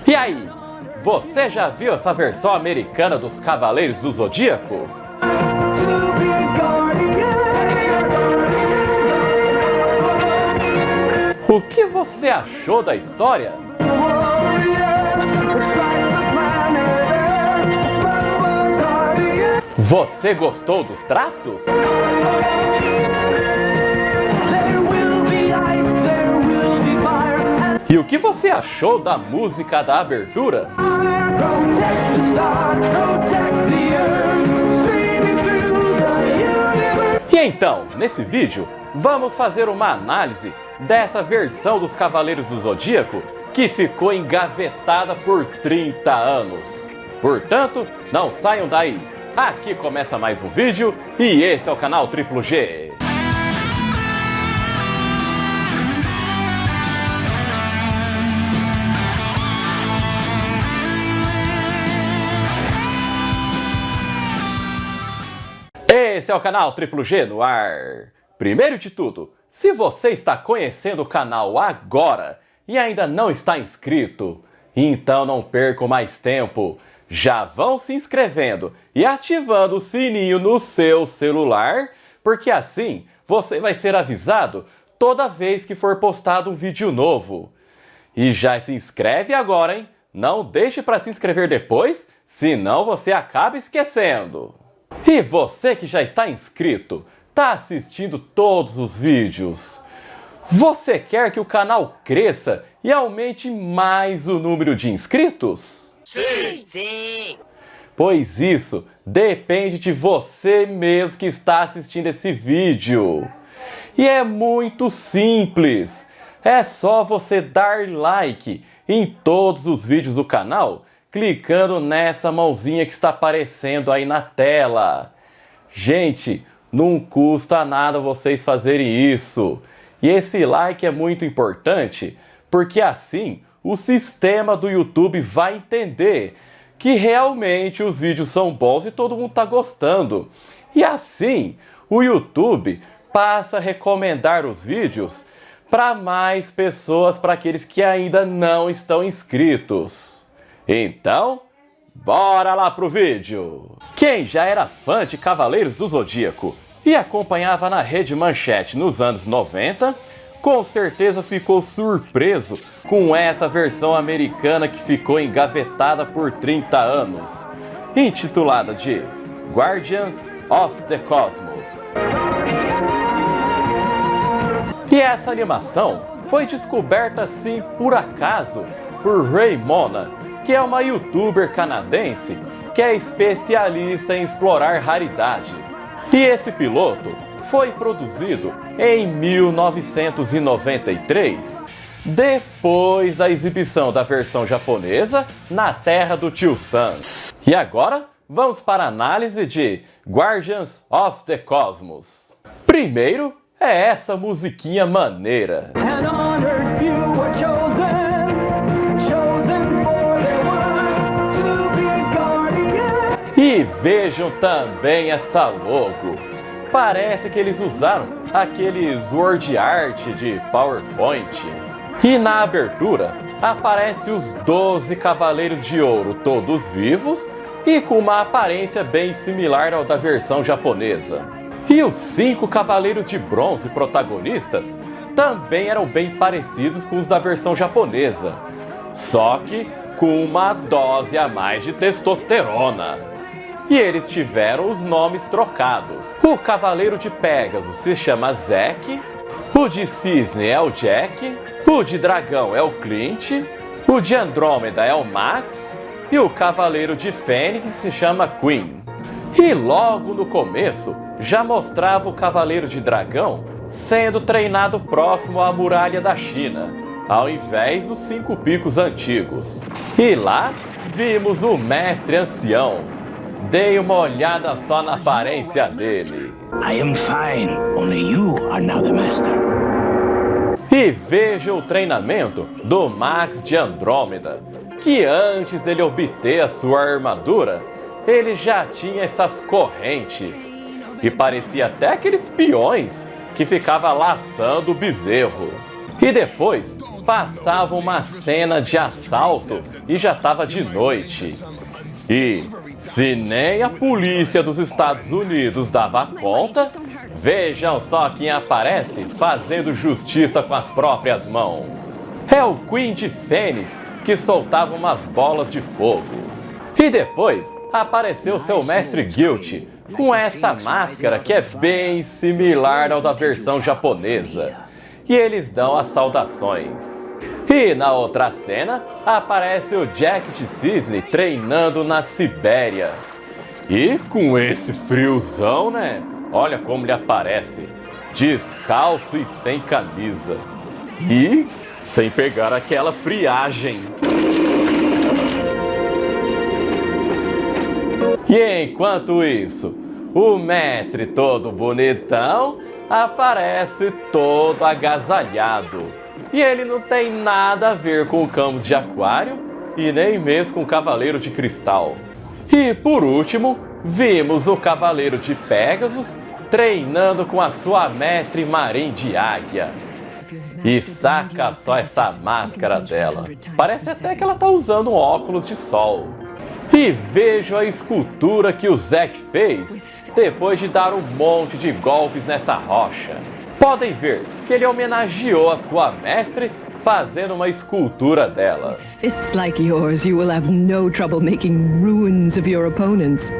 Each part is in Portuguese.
E aí, você já viu essa versão americana dos Cavaleiros do Zodíaco? O que você achou da história? Você gostou dos traços? E o que você achou da música da abertura? E então, nesse vídeo, vamos fazer uma análise dessa versão dos Cavaleiros do Zodíaco que ficou engavetada por 30 anos. Portanto, não saiam daí. Aqui começa mais um vídeo e este é o canal Triplo G. Esse é o canal Triplo G no ar. Primeiro de tudo, se você está conhecendo o canal agora e ainda não está inscrito, então não percam mais tempo. Já vão se inscrevendo e ativando o sininho no seu celular, porque assim você vai ser avisado toda vez que for postado um vídeo novo. E já se inscreve agora, hein? Não deixe para se inscrever depois, senão você acaba esquecendo. E você que já está inscrito, está assistindo todos os vídeos, você quer que o canal cresça e aumente mais o número de inscritos? Sim! Sim! Pois isso depende de você mesmo que está assistindo esse vídeo. E é muito simples. É só você dar like em todos os vídeos do canal, clicando nessa mãozinha que está aparecendo aí na tela. Gente, não custa nada vocês fazerem isso. E esse like é muito importante, porque assim o sistema do YouTube vai entender que realmente os vídeos são bons e todo mundo está gostando. E assim, o YouTube passa a recomendar os vídeos para mais pessoas, para aqueles que ainda não estão inscritos. Então, bora lá pro vídeo! Quem já era fã de Cavaleiros do Zodíaco e acompanhava na Rede Manchete nos anos 90, com certeza ficou surpreso com essa versão americana que ficou engavetada por 30 anos, intitulada de Guardians of the Cosmos. E essa animação foi descoberta assim por acaso por Raymona, que é uma youtuber canadense que é especialista em explorar raridades. E esse piloto foi produzido em 1993, depois da exibição da versão japonesa na terra do Tio Sam. E agora vamos para a análise de Guardians of the Cosmos. Primeiro é essa musiquinha maneira. E vejam também essa logo. Parece que eles usaram aqueles word art de PowerPoint. E na abertura aparece os 12 Cavaleiros de Ouro, todos vivos e com uma aparência bem similar ao da versão japonesa. E os 5 Cavaleiros de Bronze protagonistas também eram bem parecidos com os da versão japonesa, só que com uma dose a mais de testosterona. E eles tiveram os nomes trocados. O Cavaleiro de Pégasus se chama Zack, o de Cisne é o Jack, o de Dragão é o Clint, o de Andrômeda é o Max e o Cavaleiro de Fênix se chama Queen. E logo no começo já mostrava o Cavaleiro de Dragão sendo treinado próximo à Muralha da China, ao invés dos 5 picos antigos. E lá vimos o Mestre Ancião. Dei uma olhada só na aparência dele. I am fine, only you are now the master. E veja o treinamento do Max de Andrômeda, que antes dele obter a sua armadura, ele já tinha essas correntes. E parecia até aqueles peões que ficava laçando o bezerro. E depois passava uma cena de assalto e já estava de noite. E se nem a polícia dos Estados Unidos dava conta, vejam só quem aparece fazendo justiça com as próprias mãos. É o Queen de Fênix, que soltava umas bolas de fogo. E depois apareceu seu mestre Guilty, com essa máscara que é bem similar ao da versão japonesa. E eles dão as saudações. E na outra cena aparece o Jack de Cisne treinando na Sibéria. E com esse friozão, né? Olha como ele aparece, descalço e sem camisa. E sem pegar aquela friagem. E enquanto isso, o mestre todo bonitão aparece todo agasalhado. E ele não tem nada a ver com o Camus de Aquário e nem mesmo com o Cavaleiro de Cristal. E por último, vimos o Cavaleiro de Pégasus treinando com a sua mestre Marin de Águia. E saca só essa máscara dela. Parece até que ela tá usando um óculos de sol. E vejo a escultura que o Zack fez depois de dar um monte de golpes nessa rocha. Podem ver que ele homenageou a sua mestre fazendo uma escultura dela. Fists like yours, you will have no trouble making ruins of your opponents.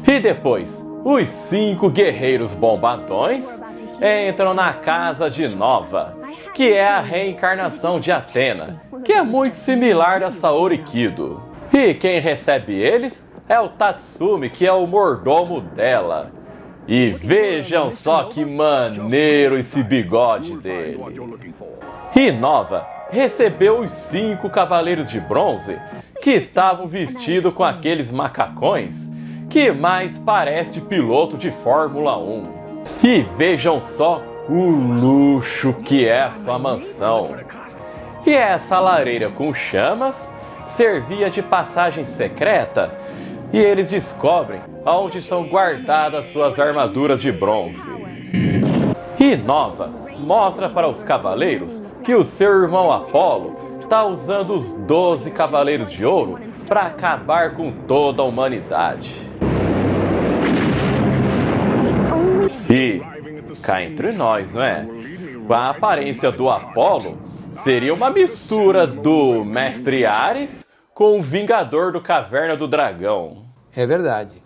E depois, os 5 guerreiros bombadões entram na casa de Nova, que é a reencarnação de Athena, que é muito similar a Saori Kido. E quem recebe eles é o Tatsumi, que é o mordomo dela. E vejam só que maneiro esse bigode dele. E Nova recebeu os 5 cavaleiros de bronze, que estavam vestidos com aqueles macacões, que mais parece de piloto de Fórmula 1. E vejam só o luxo que é a sua mansão. E essa lareira com chamas servia de passagem secreta, e eles descobrem onde estão guardadas suas armaduras de bronze. E Nova mostra para os cavaleiros que o seu irmão Apolo está usando os 12 cavaleiros de ouro para acabar com toda a humanidade. E cá entre nós, não é? Com a aparência do Apolo, seria uma mistura do Mestre Ares com o Vingador do Caverna do Dragão. É verdade.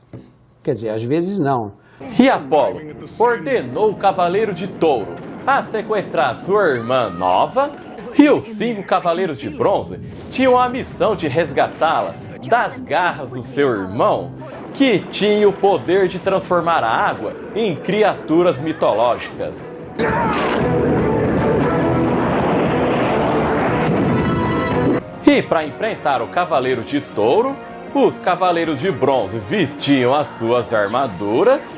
Quer dizer, às vezes não. E Apolo ordenou o Cavaleiro de Touro a sequestrar sua irmã Nova, e os 5 Cavaleiros de Bronze tinham a missão de resgatá-la das garras do seu irmão, que tinha o poder de transformar a água em criaturas mitológicas. E para enfrentar o Cavaleiro de Touro, os Cavaleiros de Bronze vestiam as suas armaduras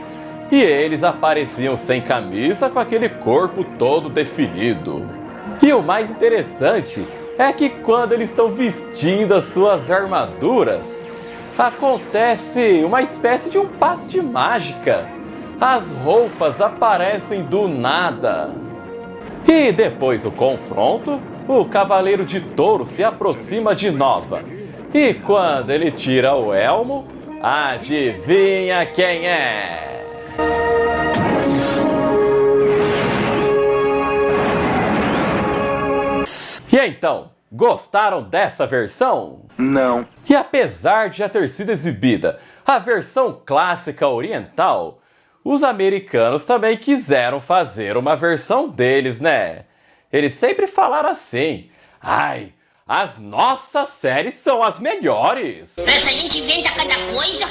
e eles apareciam sem camisa, com aquele corpo todo definido. E o mais interessante é que quando eles estão vestindo as suas armaduras, acontece uma espécie de um passe de mágica. As roupas aparecem do nada. E depois do confronto, o Cavaleiro de Touro se aproxima de Nova. E quando ele tira o elmo, adivinha quem é? E então, gostaram dessa versão? Não. E apesar de já ter sido exibida a versão clássica oriental, os americanos também quiseram fazer uma versão deles, né? Eles sempre falaram assim: ai, as nossas séries são as melhores. Essa gente inventa cada coisa.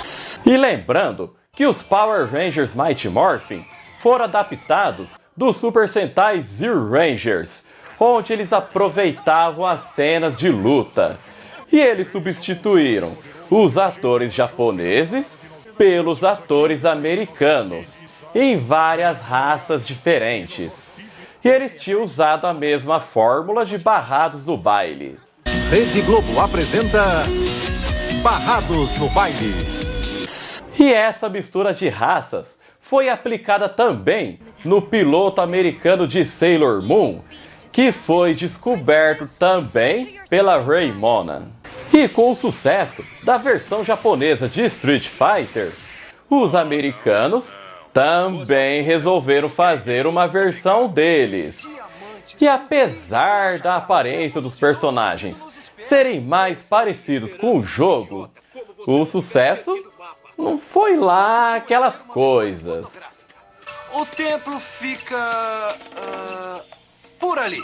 E lembrando que os Power Rangers Mighty Morphin foram adaptados do Super Sentai Zero Rangers, onde eles aproveitavam as cenas de luta. E eles substituíram os atores japoneses pelos atores americanos, em várias raças diferentes. E eles tinham usado a mesma fórmula de Barrados no Baile. Rede Globo apresenta Barrados no Baile. E essa mistura de raças foi aplicada também no piloto americano de Sailor Moon, que foi descoberto também pela Ray Monan. E com o sucesso da versão japonesa de Street Fighter, os americanos também resolveram fazer uma versão deles. E apesar da aparência dos personagens serem mais parecidos com o jogo, o sucesso não foi lá aquelas coisas. O templo fica por ali.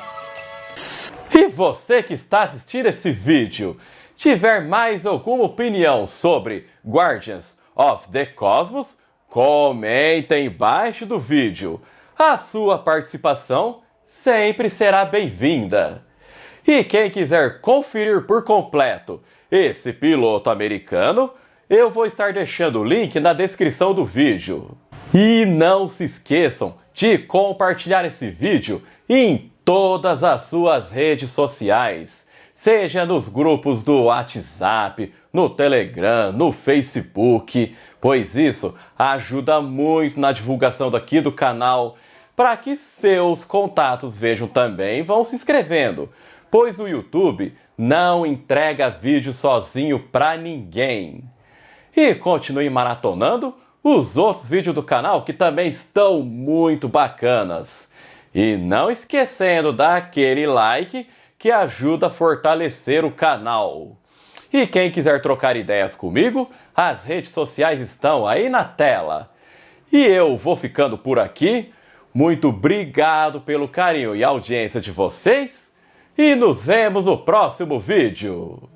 E você que está assistindo esse vídeo, tiver mais alguma opinião sobre Guardians of the Cosmos, comenta embaixo do vídeo. A sua participação sempre será bem-vinda. E quem quiser conferir por completo esse piloto americano, eu vou estar deixando o link na descrição do vídeo. E não se esqueçam de compartilhar esse vídeo em todas as suas redes sociais, seja nos grupos do WhatsApp, no Telegram, no Facebook, pois isso ajuda muito na divulgação daqui do canal, para que seus contatos vejam também e vão se inscrevendo, pois o YouTube não entrega vídeo sozinho para ninguém. E continue maratonando os outros vídeos do canal que também estão muito bacanas. E não esquecendo daquele like que ajuda a fortalecer o canal. E quem quiser trocar ideias comigo, as redes sociais estão aí na tela. E eu vou ficando por aqui. Muito obrigado pelo carinho e audiência de vocês. E nos vemos no próximo vídeo.